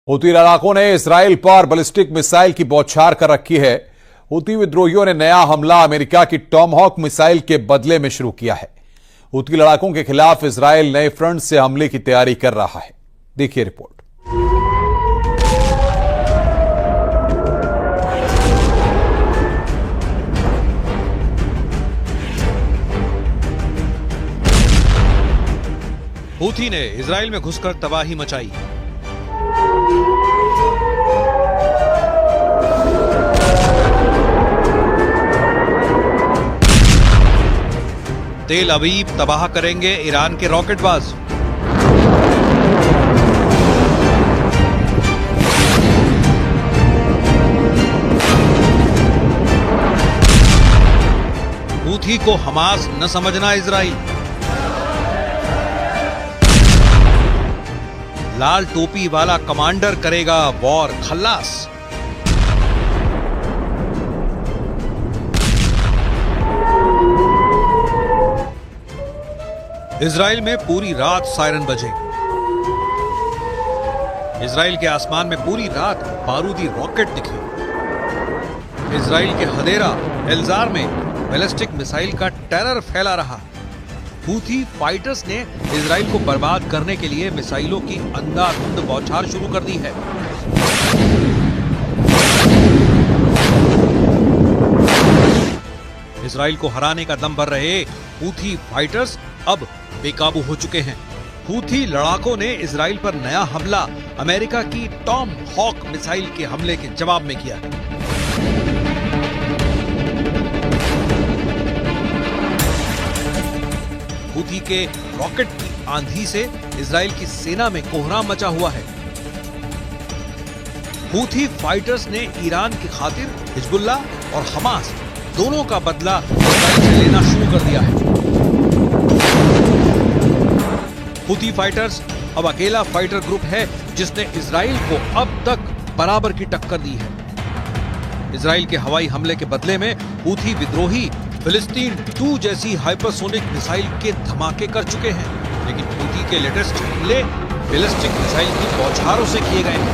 Houthi लड़ाकों ने Israel पर बैलिस्टिक मिसाइल की बौछार कर रखी है। हूती विद्रोहियों ने नया हमला अमेरिका की टॉमहॉक मिसाइल के बदले में शुरू किया है। हूती लड़ाकों के खिलाफ इसराइल नए फ्रंट से हमले की तैयारी कर रहा है। देखिए रिपोर्ट। हूथी ने इजराइल में घुसकर तबाही मचाई। तेल अवीव तबाह करेंगे ईरान के रॉकेटबाज। हूथी को हमास न समझना इजराइल। लाल टोपी वाला कमांडर करेगा वॉर खल्लास। इजराइल में पूरी रात सायरन बजे। इजराइल के आसमान में पूरी रात बारूदी रॉकेट दिखे। इजराइल के हदेरा एल्जार में बैलिस्टिक मिसाइल का टेरर फैला रहा। हूथी फाइटर्स ने इजराइल को बर्बाद करने के लिए मिसाइलों की अंधाधुंध बौछार शुरू कर दी है। इजराइल को हराने का दम भर रहे हूथी फाइटर्स अब बेकाबू हो चुके हैं। हूथी लड़ाकों ने इजराइल पर नया हमला अमेरिका की टॉम हॉक मिसाइल के हमले के जवाब में किया। हूथी के रॉकेट की आंधी से इजराइल की सेना में कोहराम मचा हुआ है। हूथी फाइटर्स ने ईरान की खातिर हिजबुल्लाह और हमास दोनों का बदला इजराइल से लेना शुरू कर दिया है। हूथी फाइटर्स अब अकेला फाइटर ग्रुप है जिसने इजराइल को अब तक बराबर की टक्कर दी है। इजराइल के हवाई हमले के बदले में हूथी विद्रोही फिलिस्तीन 2 जैसी हाइपरसोनिक मिसाइल के धमाके कर चुके हैं, लेकिन हूथी के लेटेस्ट हमले बैलिस्टिक मिसाइल की बौछारों से किए गए हैं।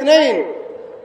2،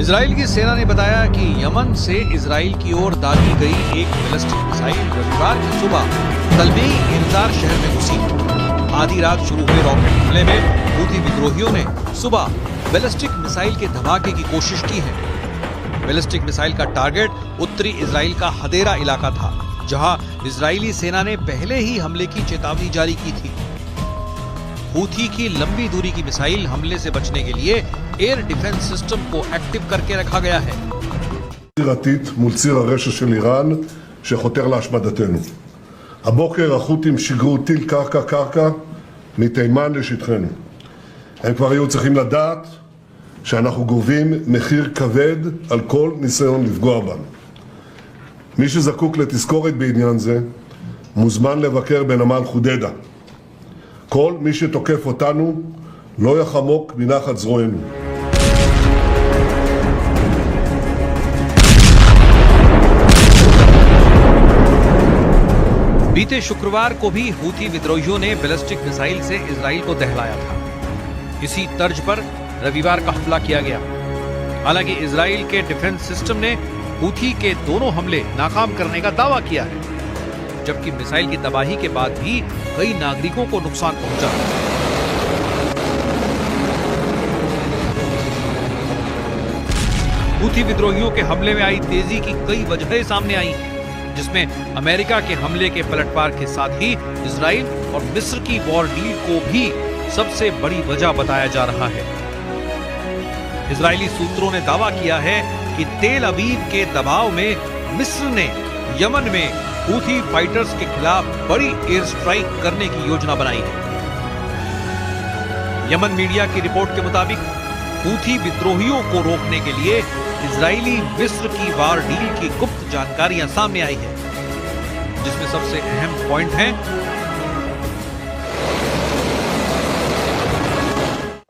इजराइल की सेना ने बताया कि यमन से इजराइल की ओर दागी गई एक बैलिस्टिक मिसाइल रविवार की सुबह तलबी एल्जार शहर में घुसी। आधी रात शुरू हुए रॉकेट हमले में हूथी विद्रोहियों ने सुबह बैलिस्टिक मिसाइल के धमाके की कोशिश की है। बैलिस्टिक मिसाइल का टारगेट उत्तरी इजराइल का हदेरा इलाका था, जहां इजरायली सेना ने पहले ही हमले की चेतावनी जारी की थी। हूथी की लंबी दूरी की मिसाइल हमले से बचने के लिए एयर डिफेंस सिस्टम को एक्टिव करके रखा गया है। מול ציר הרשע של איראן שחותר להשמדתנו. הבוקר החות'ים שיגרו טיל קרקע מתימן לשטחנו. הם כבר היו צריכים לדעת שאנחנו גובים מחיר כבד על כל ניסיון לפגוע בנו. מי שזקוק לתזכורת בעניין זה מוזמן לבקר בנמל חודדה. כל מי שתוקף אותנו לא יחמוק מנחת זרוענו. बीते शुक्रवार को भी हूथी विद्रोहियों ने बैलिस्टिक मिसाइल से इजराइल को दहलाया था। इसी तर्ज पर रविवार का हमला किया गया। हालांकि इजराइल के डिफेंस सिस्टम ने हूथी के दोनों हमले नाकाम करने का दावा किया है, जबकि मिसाइल की तबाही के बाद भी कई नागरिकों को नुकसान पहुंचा। हूथी विद्रोहियों के हमले में आई तेजी की कई वजहें सामने आई, जिसमें अमेरिका के हमले के पलटवार के साथ ही इजराइल और मिस्र की वॉर डील को भी सबसे बड़ी वजह बताया जा रहा है। इजरायली सूत्रों ने दावा किया है कि तेल अवीव के दबाव में मिस्र ने यमन में हूथी फाइटर्स के खिलाफ बड़ी एयर स्ट्राइक करने की योजना बनाई है। यमन मीडिया की रिपोर्ट के मुताबिक हूथी विद्रोहियों को रोकने के लिए इजरायली मिस्र की वार डील की गुप्त जानकारियां सामने आई है, जिसमें सबसे अहम पॉइंट है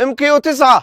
MQ-9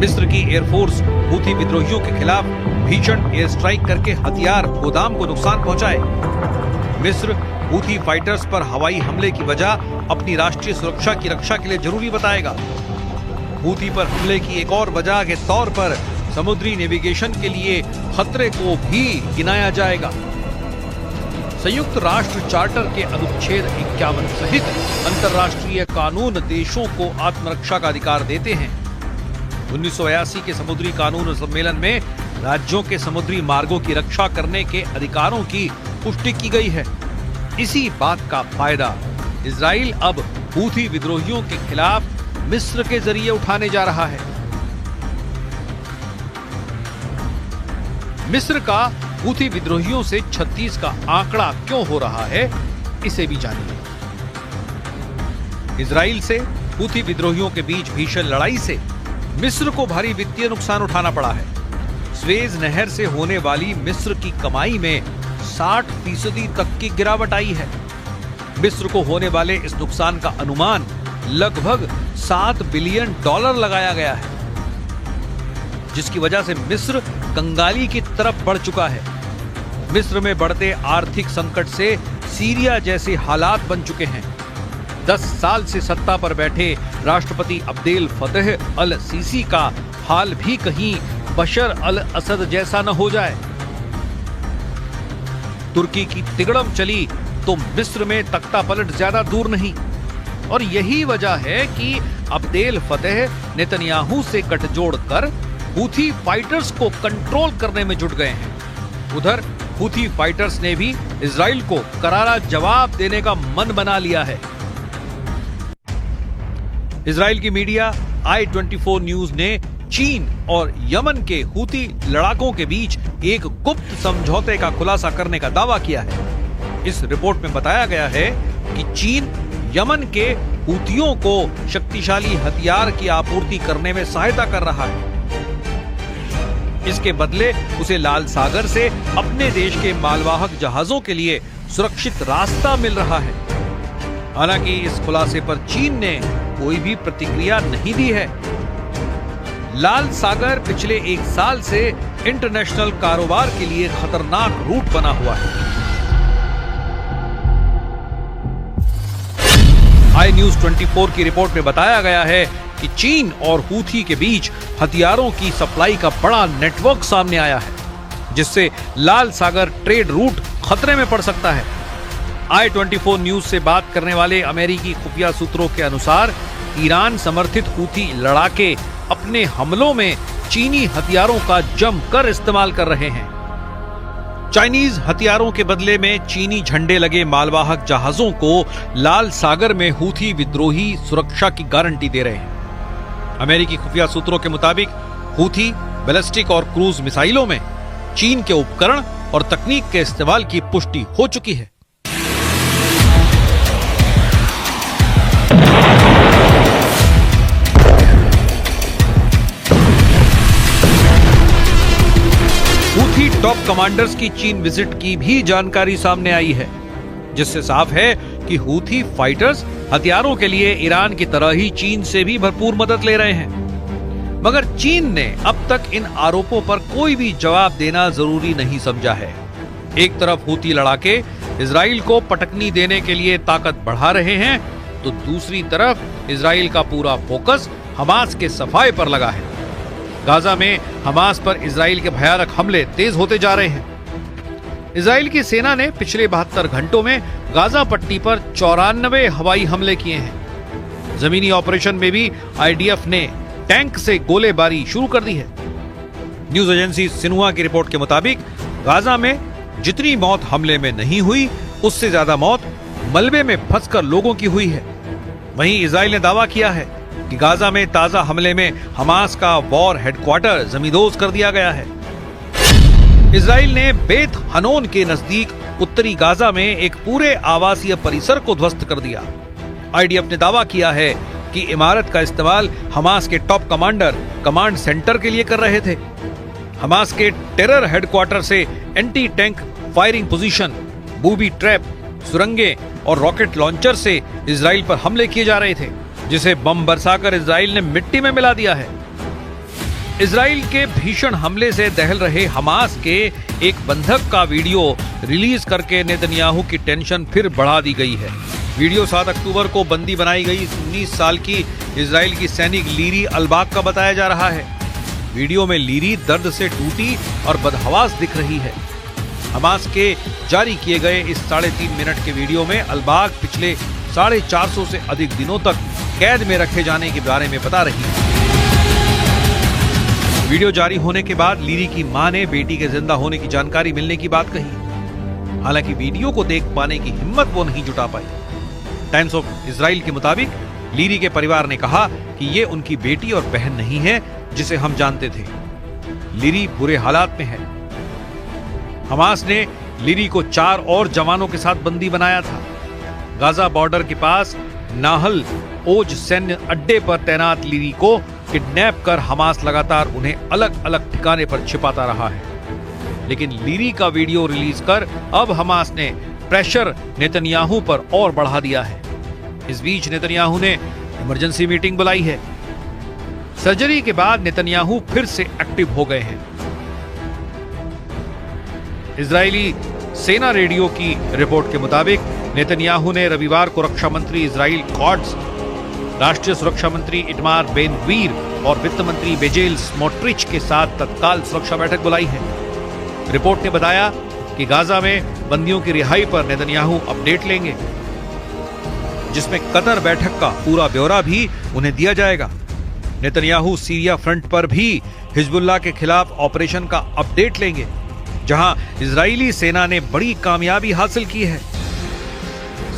मिस्र की एयरफोर्स हूथी विद्रोहियों के खिलाफ भीषण एयर स्ट्राइक करके हथियार गोदाम को नुकसान पहुंचाए। मिस्र हूथी फाइटर्स पर हवाई हमले की वजह अपनी राष्ट्रीय सुरक्षा की रक्षा के लिए जरूरी बताएगा। हूथी पर हमले की एक और वजह के तौर पर समुद्री नेविगेशन के लिए खतरे को भी गिनाया जाएगा। संयुक्त राष्ट्र चार्टर के अनुच्छेद 51 सहित अंतर्राष्ट्रीय कानून देशों को आत्मरक्षा का अधिकार देते हैं। 1982 के समुद्री कानून सम्मेलन में राज्यों के समुद्री मार्गों की रक्षा करने के अधिकारों की पुष्टि की गई है। इसी बात का फायदा इजराइल अब हूथी विद्रोहियों के खिलाफ मिस्र के जरिए उठाने जा रहा है। मिस्र का हूथी विद्रोहियों से 36 का आंकड़ा क्यों हो रहा है, इसे भी जानिए। इजराइल से हूथी विद्रोहियों के बीच भीषण लड़ाई से मिस्र को भारी वित्तीय नुकसान उठाना पड़ा है। स्वेज नहर से होने वाली मिस्र की कमाई में 60% तक की गिरावट आई है। मिस्र को होने वाले इस नुकसान का अनुमान लगभग $7 बिलियन लगाया गया है, जिसकी वजह से मिस्र कंगाली की तरफ बढ़ चुका है। मिस्र में बढ़ते आर्थिक संकट से सीरिया जैसे हालात बन चुके हैं। 10 साल से सत्ता पर बैठे राष्ट्रपति अब्देल फतेह अल सीसी का हाल भी कहीं बशर अल असद जैसा न हो जाए। तुर्की की तिगड़म चली तो मिस्र में तख्ता पलट ज्यादा दूर नहीं, और यही वजह है कि अब्देल फतेह नेतन्याहू से गठजोड़ कर हूथी फाइटर्स को कंट्रोल करने में जुट गए हैं। उधर हूथी फाइटर्स ने भी इजराइल को करारा जवाब देने का मन बना लिया है। इजराइल की मीडिया I-24 न्यूज ने चीन और यमन के हूथी लड़ाकों के बीच एक गुप्त समझौते का खुलासा करने का दावा किया है। इस रिपोर्ट में बताया गया है कि चीन यमन के हूथियों को शक्तिशाली हथियार की आपूर्ति करने में सहायता कर रहा है। इसके बदले उसे लाल सागर से अपने देश के मालवाहक जहाजों के लिए सुरक्षित रास्ता मिल रहा है। हालांकि इस खुलासे पर चीन ने कोई भी प्रतिक्रिया नहीं दी है। लाल सागर पिछले 1 साल से इंटरनेशनल कारोबार के लिए खतरनाक रूट बना हुआ है। I-24 की रिपोर्ट में बताया गया है कि चीन और हूथी के बीच हथियारों की सप्लाई का बड़ा नेटवर्क सामने आया है, जिससे लाल सागर ट्रेड रूट खतरे में पड़ सकता है। I-24 न्यूज से बात करने वाले अमेरिकी खुफिया सूत्रों के अनुसार ईरान समर्थित हूथी लड़ाके अपने हमलों में चीनी हथियारों का जमकर इस्तेमाल कर रहे हैं। चाइनीज हथियारों के बदले में चीनी झंडे लगे मालवाहक जहाजों को लाल सागर में हूथी विद्रोही सुरक्षा की गारंटी दे रहे हैं। अमेरिकी खुफिया सूत्रों के मुताबिक हूथी बैलिस्टिक और क्रूज मिसाइलों में चीन के उपकरण और तकनीक के इस्तेमाल की पुष्टि हो चुकी है। हूथी टॉप कमांडर्स की चीन विजिट की भी जानकारी सामने आई है, जिससे साफ है कि हूथी फाइटर्स हथियारों के लिए ईरान की तरह ही चीन से भी भरपूर मदद ले रहे हैं। मगर चीन ने अब तक इन आरोपों पर कोई भी जवाब देना जरूरी नहीं समझा है। एक तरफ हूथी लड़ाके इजराइल को पटकनी देने के लिए ताकत बढ़ा रहे हैं, तो दूसरी तरफ इजराइल का पूरा फोकस हमास के सफाए पर लगा है। गाजा में हमास पर इजराइल के भयानक हमले तेज होते जा रहे हैं। इजराइल की सेना ने पिछले 72 घंटों में गाजा पट्टी पर 94 हवाई हमले किए हैं। जमीनी ऑपरेशन में भी आईडीएफ ने टैंक से गोलेबारी शुरू कर दी है। न्यूज एजेंसी सिन्हुआ की रिपोर्ट के मुताबिक गाजा में जितनी मौत हमले में नहीं हुई, उससे ज्यादा मौत मलबे में फंसकर लोगों की हुई है। वहीं इजराइल ने दावा किया है कि गाजा में ताजा हमले में हमास का वॉर हेडक्वार्टर जमींदोज कर दिया गया है। इजराइल ने बेत हनोन के नजदीक उत्तरी गाजा में एक पूरे आवासीय परिसर को ध्वस्त कर दिया। आईडीएफ ने दावा किया है कि इमारत का इस्तेमाल हमास के टॉप कमांडर कमांड सेंटर के लिए कर रहे थे। हमास के टेरर हेडक्वार्टर से anti tank firing position, booby trap, सुरंगें और रॉकेट लॉन्चर से इजराइल पर हमले किए जा रहे थे, जिसे बम बरसाकर इजराइल ने मिट्टी में मिला दिया है। इजराइल के भीषण हमले से दहल रहे हमास के एक बंधक का वीडियो रिलीज करके नेतन्याहू की टेंशन फिर बढ़ा दी गई है। वीडियो 7 अक्टूबर को बंदी बनाई गई 19 साल की इजराइल की सैनिक लीरी अलबाग का बताया जा रहा है। वीडियो में लीरी दर्द से टूटी और बदहवास दिख रही है। हमास के जारी किए गए इस 3.5 मिनट के वीडियो में अलबाग पिछले 450 से अधिक दिनों तक कैद में रखे जाने के बारे में बता रही है। वीडियो जारी होने के बाद लीरी की मां ने बेटी के जिंदा होने की जानकारी मिलने की बात कही। हालांकि वीडियो को देख पाने की हिम्मत वो नहीं जुटा पाई। टाइम्स ऑफ इजराइल के मुताबिक लीरी के परिवार ने कहा कि ये उनकी बेटी और बहन नहीं है जिसे हम जानते थे। लीरी बुरे हालात में है। हमास ने लीरी को 4 और जवानों के साथ बंदी बनाया था। गाजा बॉर्डर के पास नाहल ओज सैन्य अड्डे पर तैनात लीरी को किडनैप कर हमास लगातार उन्हें अलग अलग ठिकाने पर छिपाता रहा है। लेकिन लीरी का वीडियो रिलीज कर अब हमास ने प्रेशर नेतन्याहू पर और बढ़ा दिया है। इस बीच नेतन्याहू ने इमरजेंसी मीटिंग बुलाई है। सर्जरी के बाद नेतन्याहू फिर से एक्टिव हो गए हैं। इजरायली सेना रेडियो की रिपोर्ट के मुताबिक नेतन्याहू ने रविवार को रक्षा मंत्री इजराइल कॉट्स, राष्ट्रीय सुरक्षा मंत्री इटमार बेन गवीर और वित्त मंत्री बेजेल स्मोट्रिच के साथ तत्काल सुरक्षा बैठक बुलाई है। रिपोर्ट ने बताया कि गाजा में बंदियों की रिहाई पर नेतन्याहू अपडेट लेंगे, जिसमें कतर बैठक का पूरा ब्यौरा भी उन्हें दिया जाएगा। नेतन्याहू सीरिया फ्रंट पर भी हिजबुल्लाह के खिलाफ ऑपरेशन का अपडेट लेंगे, जहां इजरायली सेना ने बड़ी कामयाबी हासिल की है।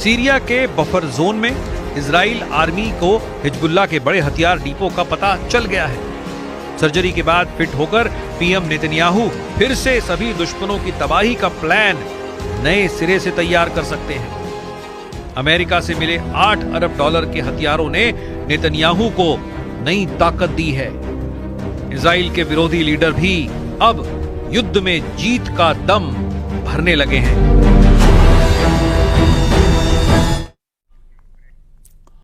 सीरिया के बफर जोन में इजराइल आर्मी को हिजबुल्लाह के बड़े हथियार डिपो का पता चल गया है। सर्जरी के बाद फिट होकर पीएम नेतन्याहू फिर से सभी दुश्मनों की तबाही का प्लान नए सिरे से तैयार कर सकते हैं। अमेरिका से मिले $8 अरब के हथियारों ने नेतन्याहू को नई ताकत दी है। इजराइल के विरोधी लीडर भी अब युद्ध में जीत का दम भरने लगे हैं।